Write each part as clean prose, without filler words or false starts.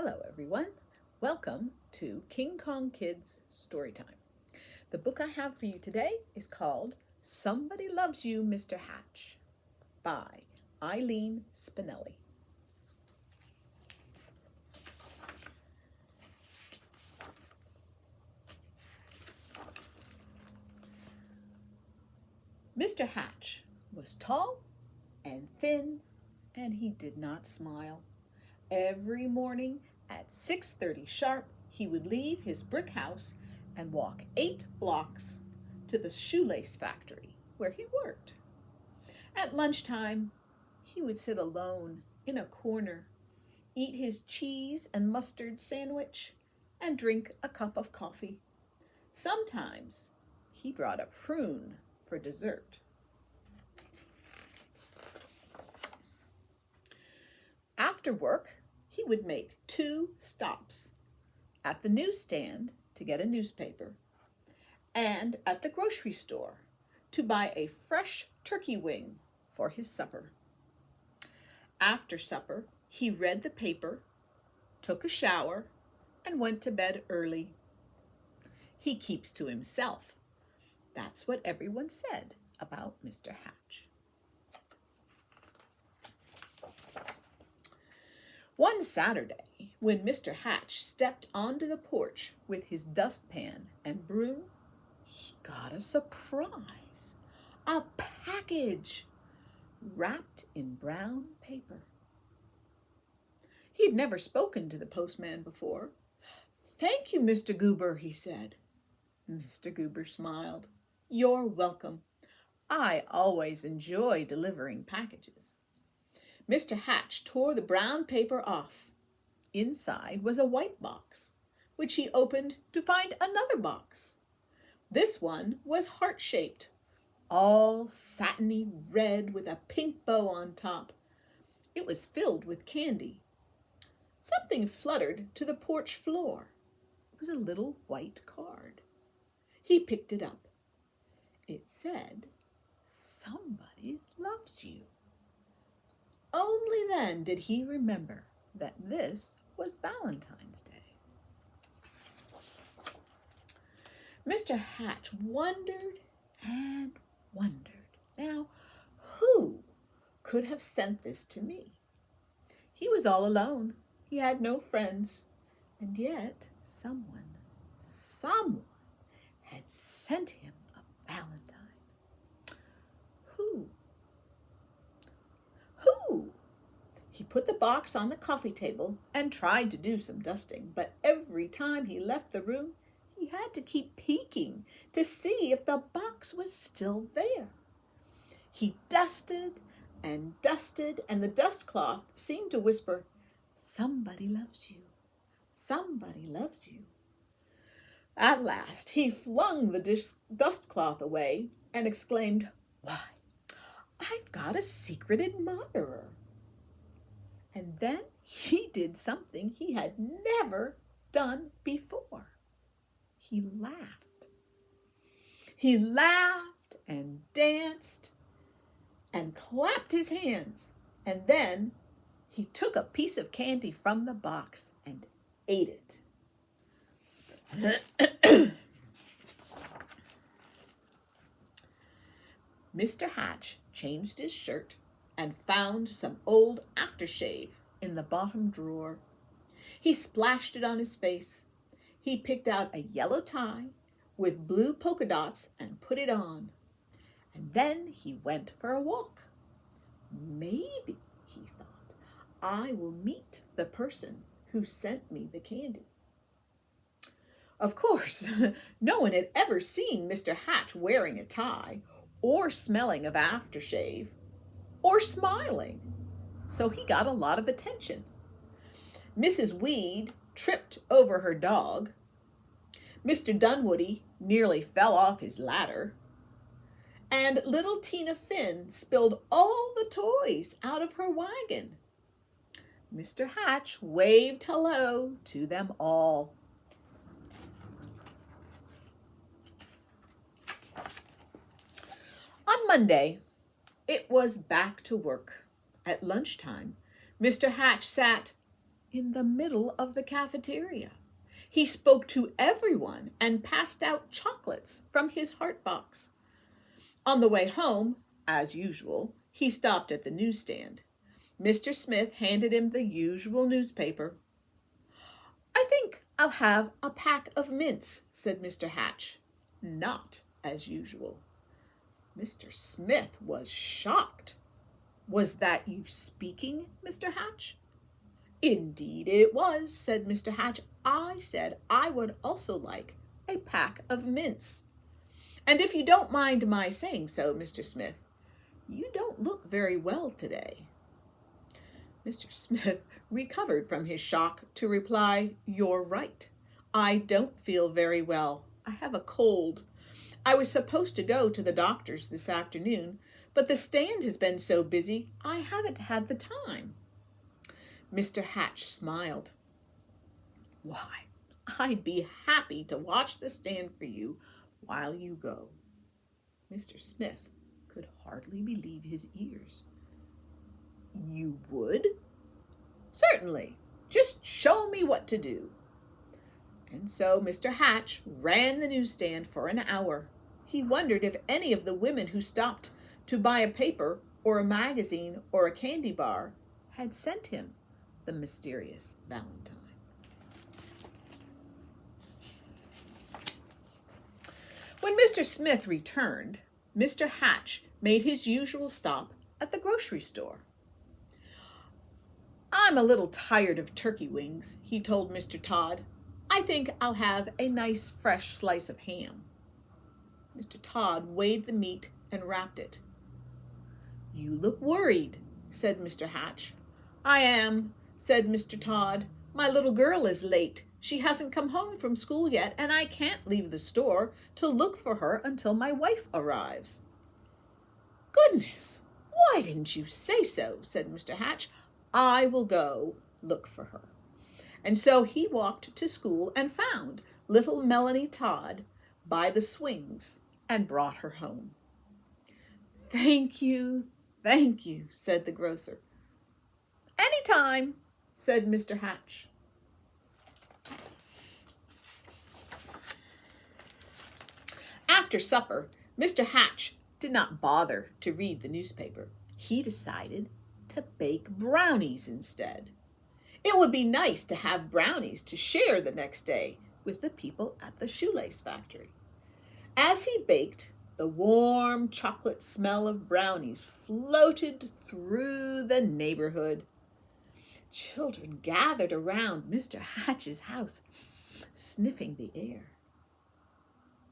Hello, everyone. Welcome to King Kong Kids Storytime. The book I have for you today is called Somebody Loves You, Mr. Hatch by Eileen Spinelli. Mr. Hatch was tall and thin, and he did not smile. Every morning at 6:30 sharp, he would leave his brick house and walk 8 blocks to the shoelace factory where he worked. At lunchtime, he would sit alone in a corner, eat his cheese and mustard sandwich, and drink a cup of coffee. Sometimes he brought a prune for dessert. After work, he would make 2 stops at the newsstand to get a newspaper and at the grocery store to buy a fresh turkey wing for his supper. After supper, he read the paper, took a shower, and went to bed early. He keeps to himself. That's what everyone said about Mr. Hatch. One Saturday, when Mr. Hatch stepped onto the porch with his dustpan and broom, he got a surprise. A package wrapped in brown paper. He had never spoken to the postman before. "Thank you, Mr. Goober," he said. Mr. Goober smiled. "You're welcome. I always enjoy delivering packages." Mr. Hatch tore the brown paper off. Inside was a white box, which he opened to find another box. This one was heart-shaped, all satiny red with a pink bow on top. It was filled with candy. Something fluttered to the porch floor. It was a little white card. He picked it up. It said, "Somebody loves you." Only then did he remember that this was Valentine's Day. Mr. Hatch wondered and wondered. Now, who could have sent this to me? He was all alone. He had no friends. And yet someone had sent him a valentine. Who? He put the box on the coffee table and tried to do some dusting, but every time he left the room, he had to keep peeking to see if the box was still there. He dusted and dusted, and the dust cloth seemed to whisper, "Somebody loves you. Somebody loves you." At last, he flung the dust cloth away and exclaimed, "Why, I've got a secret admirer." And then he did something he had never done before. He laughed. He laughed and danced and clapped his hands. And then he took a piece of candy from the box and ate it. Mr. Hatch changed his shirt and found some old aftershave in the bottom drawer. He splashed it on his face. He picked out a yellow tie with blue polka dots and put it on. And then he went for a walk. Maybe, he thought, I will meet the person who sent me the candy. Of course, no one had ever seen Mr. Hatch wearing a tie or smelling of aftershave or smiling, so he got a lot of attention. Mrs. Weed tripped over her dog. Mr. Dunwoody nearly fell off his ladder. And little Tina Finn spilled all the toys out of her wagon. Mr. Hatch waved hello to them all. On Monday, it was back to work. At lunchtime, Mr. Hatch sat in the middle of the cafeteria. He spoke to everyone and passed out chocolates from his heart box. On the way home, as usual, he stopped at the newsstand. Mr. Smith handed him the usual newspaper. "I think I'll have a pack of mints," said Mr. Hatch. Not as usual. Mr. Smith was shocked. "Was that you speaking, Mr. Hatch?" "Indeed it was," said Mr. Hatch. "I said I would also like a pack of mints. And if you don't mind my saying so, Mr. Smith, you don't look very well today." Mr. Smith recovered from his shock to reply, "You're right. I don't feel very well. I have a cold. I was supposed to go to the doctor's this afternoon, but the stand has been so busy I haven't had the time." Mr. Hatch smiled. "Why, I'd be happy to watch the stand for you while you go." Mr. Smith could hardly believe his ears. "You would?" "Certainly. Just show me what to do." And so Mr. Hatch ran the newsstand for an hour. He wondered if any of the women who stopped to buy a paper or a magazine or a candy bar had sent him the mysterious valentine. When Mr. Smith returned, Mr. Hatch made his usual stop at the grocery store. "I'm a little tired of turkey wings," he told Mr. Todd. "I think I'll have a nice fresh slice of ham." Mr. Todd weighed the meat and wrapped it. "You look worried," said Mr. Hatch. "I am," said Mr. Todd. "My little girl is late. She hasn't come home from school yet, and I can't leave the store to look for her until my wife arrives." "Goodness, why didn't you say so?" said Mr. Hatch. "I will go look for her." And so he walked to school and found little Melanie Todd by the swings and brought her home. Thank you," said the grocer. "Any time," said Mr. Hatch. After supper, Mr. Hatch did not bother to read the newspaper. He decided to bake brownies instead. It would be nice to have brownies to share the next day with the people at the shoelace factory. As he baked, the warm chocolate smell of brownies floated through the neighborhood. Children gathered around Mr. Hatch's house, sniffing the air.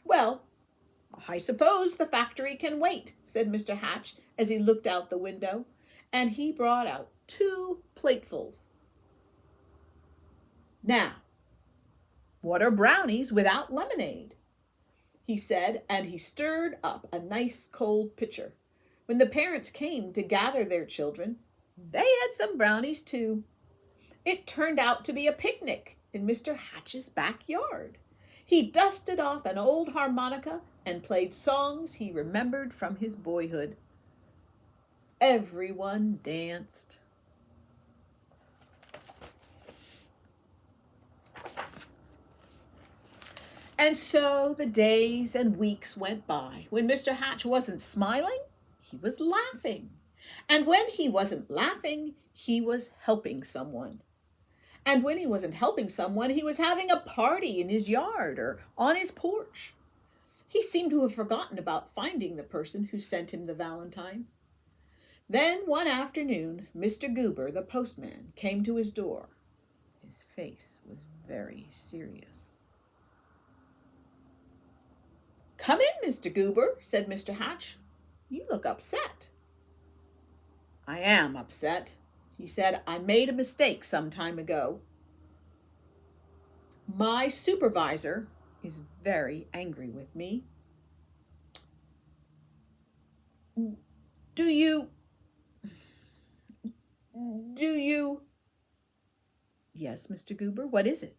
"Well, I suppose the factory can wait," said Mr. Hatch as he looked out the window, and he brought out 2 platefuls. "Now, what are brownies without lemonade?" he said, and he stirred up a nice cold pitcher. When the parents came to gather their children, they had some brownies too. It turned out to be a picnic in Mr. Hatch's backyard. He dusted off an old harmonica and played songs he remembered from his boyhood. Everyone danced. And so the days and weeks went by. When Mr. Hatch wasn't smiling, he was laughing. And when he wasn't laughing, he was helping someone. And when he wasn't helping someone, he was having a party in his yard or on his porch. He seemed to have forgotten about finding the person who sent him the valentine. Then one afternoon, Mr. Goober, the postman, came to his door. His face was very serious. "Come in, Mr. Goober," said Mr. Hatch. "You look upset." "I am upset," he said. "I made a mistake some time ago. My supervisor is very angry with me." Do you... Yes, Mr. Goober, what is it?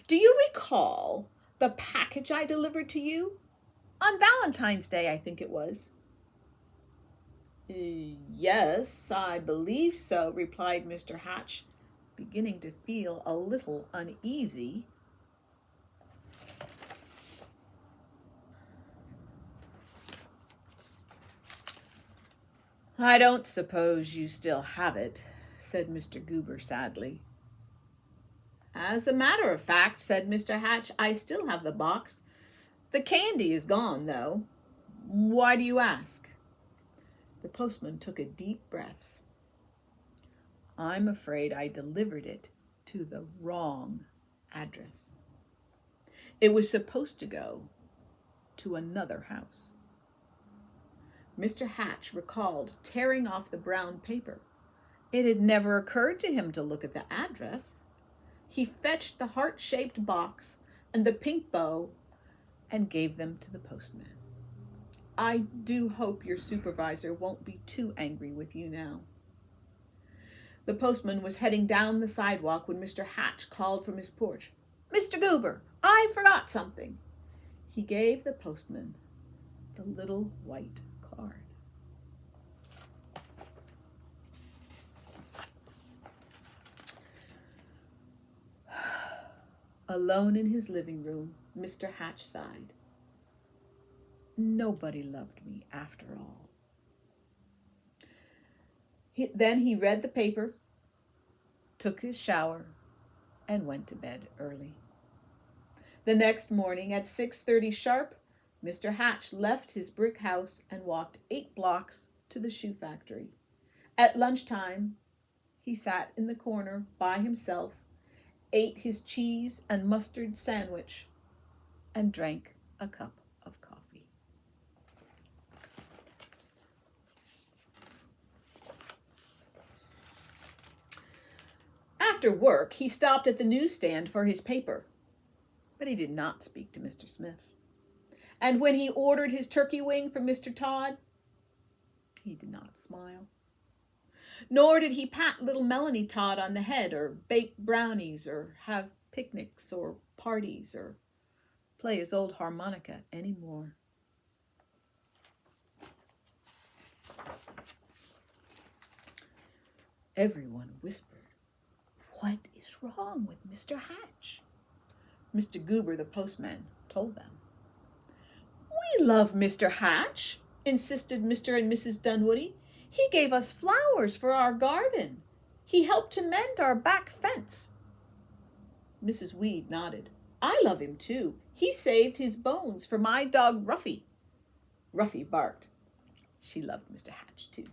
"Do you recall the package I delivered to you? On Valentine's Day, I think it was." Yes, I believe so, replied Mr. Hatch, beginning to feel a little uneasy. I don't suppose you still have it, said Mr. Goober sadly. As a matter of fact, said Mr. Hatch, I still have the box. The candy is gone, though. Why do you ask? The postman took a deep breath. I'm afraid I delivered it to the wrong address. It was supposed to go to another house. Mr. Hatch recalled tearing off the brown paper. It had never occurred to him to look at the address. He fetched the heart-shaped box and the pink bow and gave them to the postman. I do hope your supervisor won't be too angry with you now. The postman was heading down the sidewalk when Mr. Hatch called from his porch. Mr. Goober, I forgot something. He gave the postman the little white card. Alone in his living room, Mr. Hatch sighed. Nobody loved me after all. Then he read the paper, took his shower, and went to bed early. The next morning at 6:30 sharp, Mr. Hatch left his brick house and walked 8 blocks to the shoe factory. At lunchtime, he sat in the corner by himself, ate his cheese and mustard sandwich, and drank a cup of coffee. After work, he stopped at the newsstand for his paper, but he did not speak to Mr. Smith. And when he ordered his turkey wing from Mr. Todd, he did not smile. Nor did he pat little Melanie Todd on the head or bake brownies or have picnics or parties or play his old harmonica anymore. Everyone whispered, "What is wrong with Mr. Hatch?" Mr. Goober, the postman, told them. "We love Mr. Hatch," insisted Mr. and Mrs. Dunwoody. "He gave us flowers for our garden. He helped to mend our back fence." Mrs. Weed nodded. "I love him too. He saved his bones for my dog Ruffy." Ruffy barked. She loved Mr. Hatch too.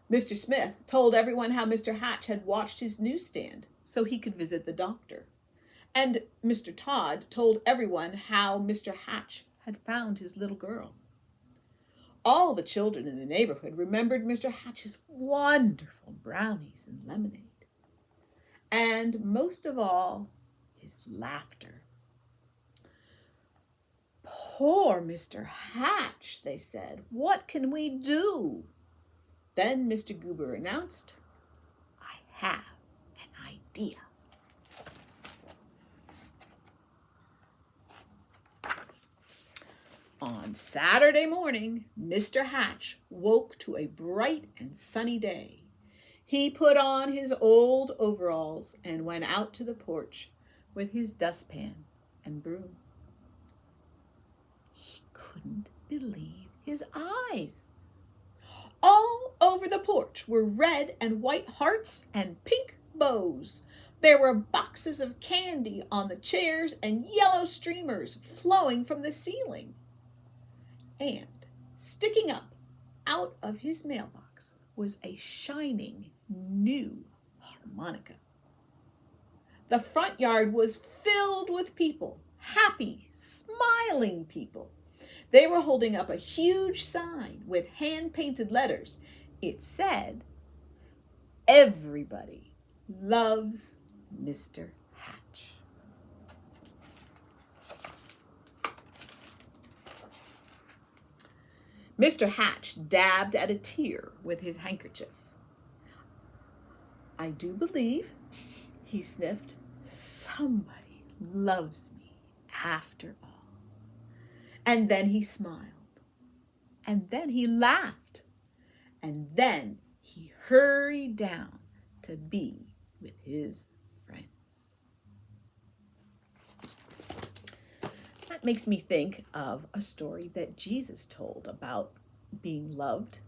Mr. Smith told everyone how Mr. Hatch had watched his newsstand so he could visit the doctor. And Mr. Todd told everyone how Mr. Hatch had found his little girl. All the children in the neighborhood remembered Mr. Hatch's wonderful brownies and lemonade. And most of all, his laughter. "Poor Mr. Hatch," they said. "What can we do?" Then Mr. Goober announced, "I have an idea." On Saturday morning, Mr. Hatch woke to a bright and sunny day. He put on his old overalls and went out to the porch with his dustpan and broom. He couldn't believe his eyes. All over the porch were red and white hearts and pink bows. There were boxes of candy on the chairs and yellow streamers flowing from the ceiling. And sticking up out of his mailbox was a shining new harmonica. The front yard was filled with people, happy, smiling people. They were holding up a huge sign with hand-painted letters. It said, "Everybody loves Mr. Hatch." Mr. Hatch dabbed at a tear with his handkerchief. "I do believe," he sniffed, "somebody loves me after all." And then he smiled. And then he laughed. And then he hurried down to be with his friends. That makes me think of a story that Jesus told about being loved.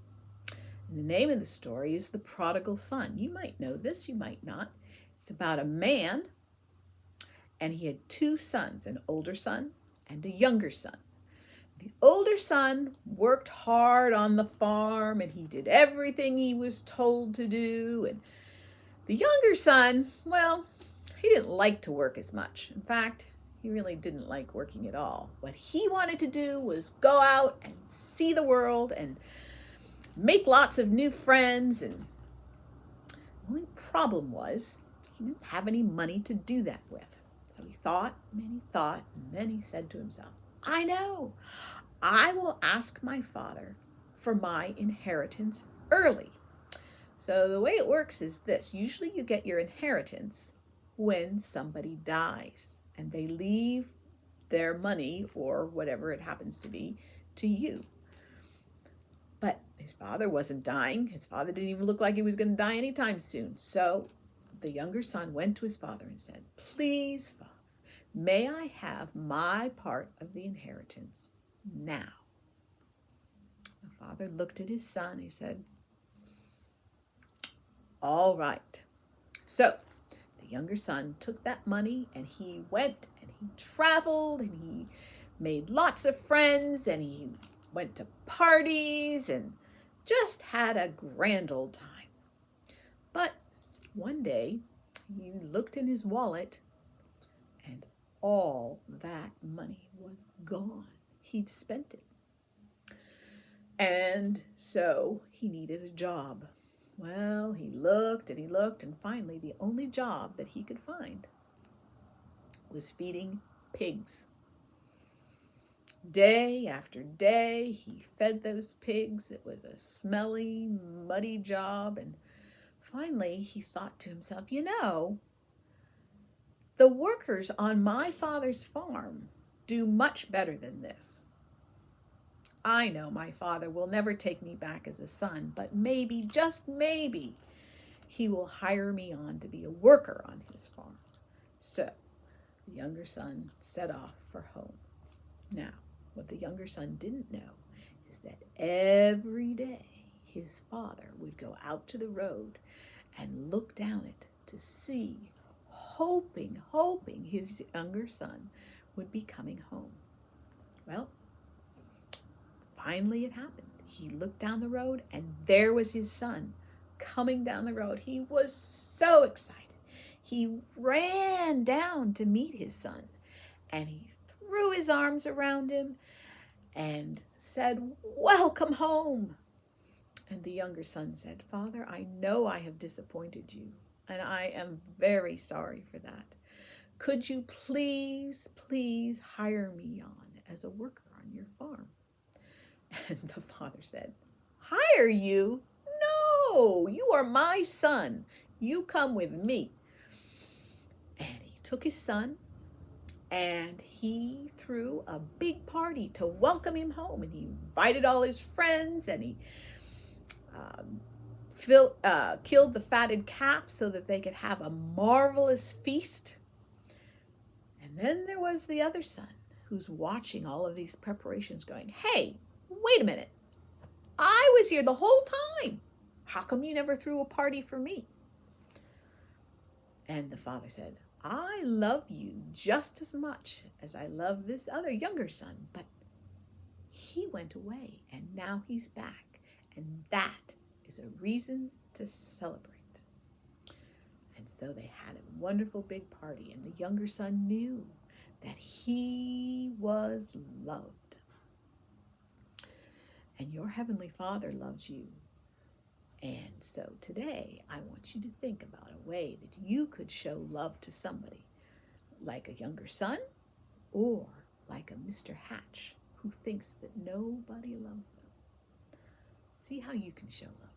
And the name of the story is The Prodigal Son. You might know this, you might not. It's about a man, and he had two sons, an older son and a younger son. The older son worked hard on the farm, and he did everything he was told to do. And the younger son, well, he didn't like to work as much. In fact, he really didn't like working at all. What he wanted to do was go out and see the world and make lots of new friends. And the only problem was he didn't have any money to do that with. So he thought, and then he said to himself, I know, I will ask my father for my inheritance early. So the way it works is this. Usually you get your inheritance when somebody dies and they leave their money or whatever it happens to be to you. But his father wasn't dying. His father didn't even look like he was going to die anytime soon. So the younger son went to his father and said, Please, Father, may I have my part of the inheritance now? The father looked at his son. He said, All right. So the younger son took that money and he went and he traveled and he made lots of friends and he went to parties and just had a grand old time. But one day he looked in his wallet and all that money was gone. He'd spent it. And so he needed a job. Well, he looked, and finally the only job that he could find was feeding pigs. Day after day, he fed those pigs. It was a smelly, muddy job, and finally he thought to himself, the workers on my father's farm do much better than this. I know my father will never take me back as a son, but maybe, just maybe, he will hire me on to be a worker on his farm. So the younger son set off for home. Now, what the younger son didn't know is that every day his father would go out to the road and look down it to see, hoping his younger son would be coming home. Well, finally it happened. He looked down the road and there was his son coming down the road. He was so excited. He ran down to meet his son and he threw his arms around him and said, Welcome home. And the younger son said, Father, I know I have disappointed you and I am very sorry for that. Could you please hire me on as a worker on your farm? And the father said, Hire you? No, you are my son. You come with me. And he took his son and he threw a big party to welcome him home. And he invited all his friends and he killed the fatted calf so that they could have a marvelous feast. And then there was the other son who's watching all of these preparations going, Hey, wait a minute. I was here the whole time. How come you never threw a party for me? And the father said, I love you just as much as I love this other younger son, but he went away and now he's back. And that is a reason to celebrate. And so they had a wonderful big party, and the younger son knew that he was loved. And your Heavenly Father loves you. And so today, I want you to think about a way that you could show love to somebody, like a younger son or like a Mr. Hatch who thinks that nobody loves them. See how you can show love.